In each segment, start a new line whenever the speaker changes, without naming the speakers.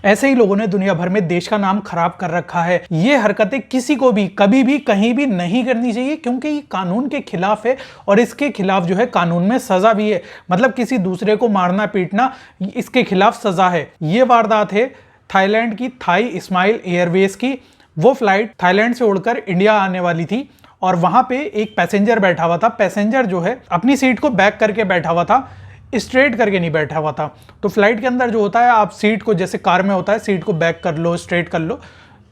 ऐसे ही लोगों ने दुनिया भर में देश का नाम खराब कर रखा है। ये हरकतें किसी को भी कभी भी कहीं भी नहीं करनी चाहिए, क्योंकि ये कानून के खिलाफ है और इसके खिलाफ जो है कानून में सजा भी है। मतलब किसी दूसरे को मारना पीटना, इसके खिलाफ सजा है। ये वारदात है थाईलैंड की थाई स्माइल एयरवेज की। वो फ्लाइट थाईलैंड से उड़कर इंडिया आने वाली थी और वहां पे एक पैसेंजर बैठा हुआ था। पैसेंजर जो है अपनी सीट को बैक करके बैठा हुआ था, स्ट्रेट करके नहीं बैठा हुआ था। तो फ्लाइट के अंदर जो होता है, आप सीट को जैसे कार में होता है सीट को बैक कर लो स्ट्रेट कर लो,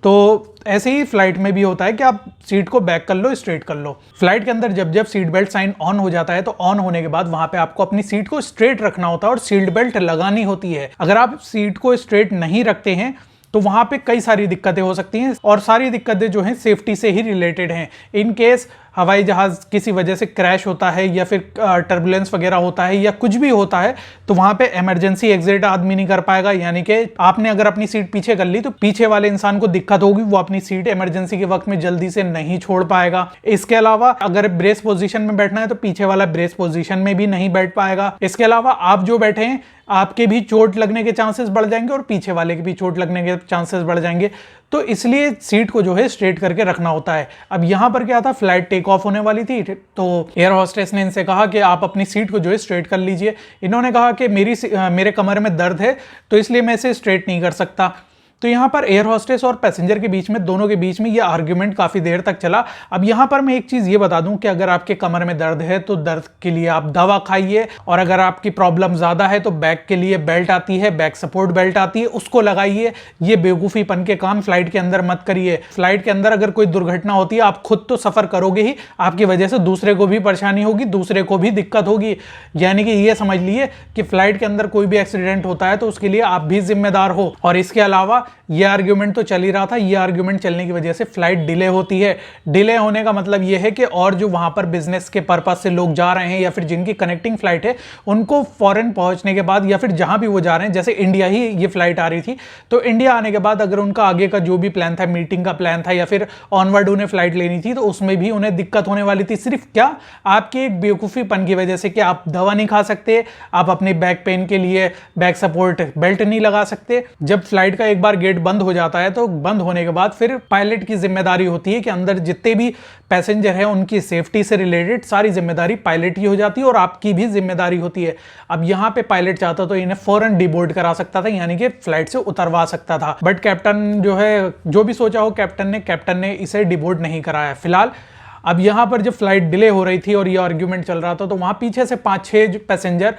तो ऐसे ही फ्लाइट में भी होता है कि आप सीट को बैक कर लो स्ट्रेट कर लो। फ्लाइट के अंदर जब जब सीट बेल्ट साइन ऑन हो जाता है तो ऑन होने के बाद वहां पे आपको अपनी सीट को स्ट्रेट रखना होता है और सीट बेल्ट लगानी होती है। अगर आप सीट को स्ट्रेट नहीं रखते हैं तो वहां पे कई सारी दिक्कतें हो सकती हैं और सारी दिक्कतें जो हैं सेफ्टी से ही रिलेटेड हैं। इन केस हवाई जहाज किसी वजह से क्रैश होता है या फिर टर्बुलेंस वगैरह होता है या कुछ भी होता है तो वहां पे इमरजेंसी एग्जिट आदमी नहीं कर पाएगा। यानी कि आपने अगर अपनी सीट पीछे कर ली तो पीछे वाले इंसान को दिक्कत होगी, वो अपनी सीट इमरजेंसी के वक्त में जल्दी से नहीं छोड़ पाएगा। इसके अलावा अगर ब्रेस पोजीशन में बैठना है तो पीछे वाला ब्रेस पोजीशन में भी नहीं बैठ पाएगा। इसके अलावा आप जो बैठे हैं आपके भी चोट लगने के चांसेस बढ़ जाएंगे और पीछे वाले के भी चोट लगने के चांसेस बढ़ जाएंगे। तो इसलिए सीट को जो है स्ट्रेट करके रखना होता है। अब यहां पर क्या था, फ्लाइट टेक ऑफ होने वाली थी तो एयर होस्टेस ने इनसे कहा कि आप अपनी सीट को जो है स्ट्रेट कर लीजिए। इन्होंने कहा कि मेरे कमर में दर्द है तो इसलिए मैं इसे स्ट्रेट नहीं कर सकता। तो यहाँ पर एयर होस्टेस और पैसेंजर के बीच में, दोनों के बीच में ये आर्ग्यूमेंट काफ़ी देर तक चला। अब यहाँ पर मैं एक चीज़ ये बता दूं कि अगर आपके कमर में दर्द है तो दर्द के लिए आप दवा खाइए, और अगर आपकी प्रॉब्लम ज़्यादा है तो बैक के लिए बेल्ट आती है, बैक सपोर्ट बेल्ट आती है, उसको लगाइए। ये बेवकूफ़ीपन के काम फ्लाइट के अंदर मत करिए। फ्लाइट के अंदर अगर कोई दुर्घटना होती है, आप खुद तो सफ़र करोगे ही, आपकी वजह से दूसरे को भी परेशानी होगी, दूसरे को भी दिक्कत होगी। यानी कि ये समझ लिए कि फ्लाइट के अंदर कोई भी एक्सीडेंट होता है तो उसके लिए आप भी जिम्मेदार हो। और इसके अलावा ये आर्ग्यूमेंट तो चल ही रहा था, ये आर्ग्यूमेंट चलने की वजह से फ्लाइट डिले होती है। डिले होने का मतलब ये है कि और जो वहां पर बिजनेस के पर्पस से लोग जा रहे हैं या फिर जिनकी कनेक्टिंग फ्लाइट है, उनको फॉरेन पहुंचने के बाद या फिर जहां भी वो जा रहे हैं, जैसे इंडिया ही ये फ्लाइट आ रही थी, तो इंडिया आने के बाद अगर उनका आगे का जो भी प्लान था, मीटिंग का प्लान था या फिर ऑनवर्ड उन्हें फ्लाइट लेनी थी, तो उसमें भी उन्हें दिक्कत होने वाली थी। सिर्फ क्या, आपके एक बेवकूफ़ीपन की वजह से कि आप दवा नहीं खा सकते, आप अपने बैक पेन के लिए बैक सपोर्ट बेल्ट नहीं लगा सकते। जब फ्लाइट का एक बार गेट बंद हो जाता है तो बंद होने के बाद फिर पायलट की जिम्मेदारी होती है कि अंदर जितने भी पैसेंजर हैं उनकी सेफ्टी से रिलेटेड सारी जिम्मेदारी पायलट की हो जाती है और आपकी भी जिम्मेदारी होती है। अब यहां पे पायलट चाहता तो इन्हें फौरन डिबोर्ड करा सकता था, यानी कि फ्लाइट से उतरवा सकता था, बट कैप्टन जो है, जो भी सोचा हो कैप्टन ने इसे डिबोर्ड नहीं कराया फिलहाल। अब यहां पर जब फ्लाइट डिले हो रही थी और ये आर्ग्यूमेंट चल रहा था तो वहां पीछे से 5-6 पैसेंजर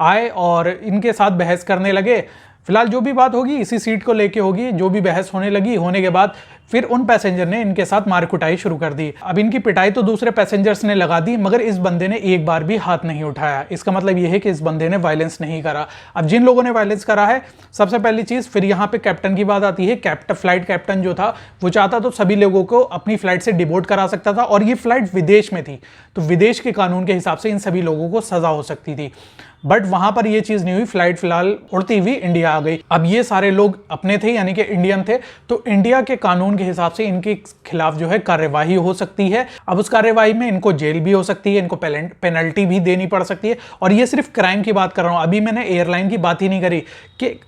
आए और इनके साथ बहस करने लगे। फिलहाल जो भी बात होगी इसी सीट को लेके होगी। जो भी बहस होने लगी, होने के बाद फिर उन पैसेंजर ने इनके साथ मार कुटाई शुरू कर दी। अब इनकी पिटाई तो दूसरे पैसेंजर्स ने लगा दी, मगर इस बंदे ने एक बार भी हाथ नहीं उठाया। इसका मतलब यह है कि इस बंदे ने वायलेंस नहीं करा। अब जिन लोगों ने वायलेंस करा है, सबसे पहली चीज, फिर यहाँ पे कैप्टन की बात आती है। फ्लाइट कैप्टन जो था वो चाहता तो सभी लोगों को अपनी फ्लाइट से डिबोर्ड करा सकता था, और ये फ्लाइट विदेश में थी तो विदेश के कानून के हिसाब से इन सभी लोगों को सजा हो सकती थी। बट वहां पर यह चीज नहीं हुई, फ्लाइट फिलहाल उड़ती हुई इंडिया आ गई। अब ये सारे लोग अपने थे, यानी कि इंडियन थे, तो इंडिया के कानून के हिसाब से इनके खिलाफ जो है कार्यवाही हो सकती है। अब उस कार्यवाही में इनको जेल भी हो सकती है, इनको पेनल्टी भी देनी पड़ सकती है। और ये सिर्फ क्राइम की बात कर रहा हूं, अभी मैंने एयरलाइन की बात ही नहीं करी कि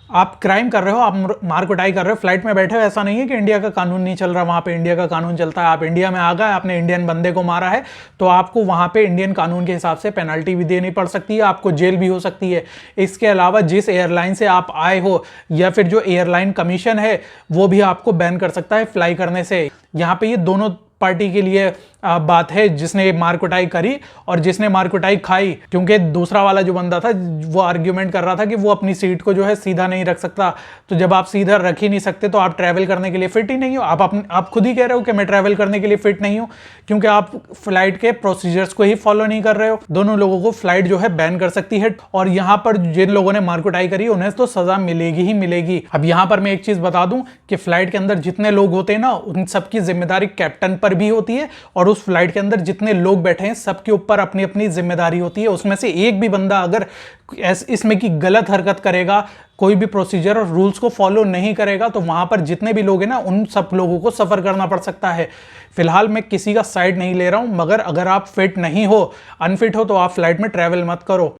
आप क्राइम कर रहे हो, आप मार कुटाई कर रहे हो, फ्लाइट में बैठे हो। ऐसा नहीं है कि इंडिया का कानून नहीं चल रहा, वहां पे इंडिया का कानून चलता है। आप इंडिया में आ गए, आपने इंडियन बंदे को मारा है तो आपको वहां पे इंडियन कानून के हिसाब से पेनल्टी भी देनी पड़ सकती है, आपको जेल भी हो सकती है। इसके अलावा जिस एयरलाइन से आप आए हो या फिर जो एयरलाइन कमीशन है वो भी आपको बैन कर सकता है फ्लाई करने से। यहाँ पे ये दोनों पार्टी के लिए बात है, जिसने मार कुटाई करी और जिसने मार कुटाई खाई, क्योंकि दूसरा वाला जो बंदा था वो आर्ग्यूमेंट कर रहा था कि वो अपनी सीट को जो है सीधा नहीं रख सकता। तो जब आप सीधा रख ही नहीं सकते तो आप ट्रैवल करने के लिए फिट ही नहीं हो। आप खुद ही कह रहे हो कि मैं ट्रैवल करने के लिए फिट नहीं हूं, क्योंकि आप फ्लाइट के प्रोसीजर्स को ही फॉलो नहीं कर रहे हो। दोनों लोगों को फ्लाइट जो है बैन कर सकती है, और यहाँ पर जिन लोगों ने मार कुटाई करी उन्हें तो सजा मिलेगी ही मिलेगी। अब यहाँ पर मैं एक चीज बता दूं कि फ्लाइट के अंदर जितने लोग होते हैं ना, उन सबकी जिम्मेदारी कैप्टन पर भी होती है, और उस फ्लाइट के अंदर जितने लोग बैठे हैं सबके ऊपर अपनी अपनी जिम्मेदारी होती है। उसमें से एक भी बंदा अगर इसमें की गलत हरकत करेगा, कोई भी प्रोसीजर और रूल्स को फॉलो नहीं करेगा, तो वहां पर जितने भी लोग हैं ना, उन सब लोगों को सफर करना पड़ सकता है। फिलहाल मैं किसी का साइड नहीं ले रहा हूं, मगर अगर आप फिट नहीं हो, अनफिट हो, तो आप फ्लाइट में ट्रैवल मत करो।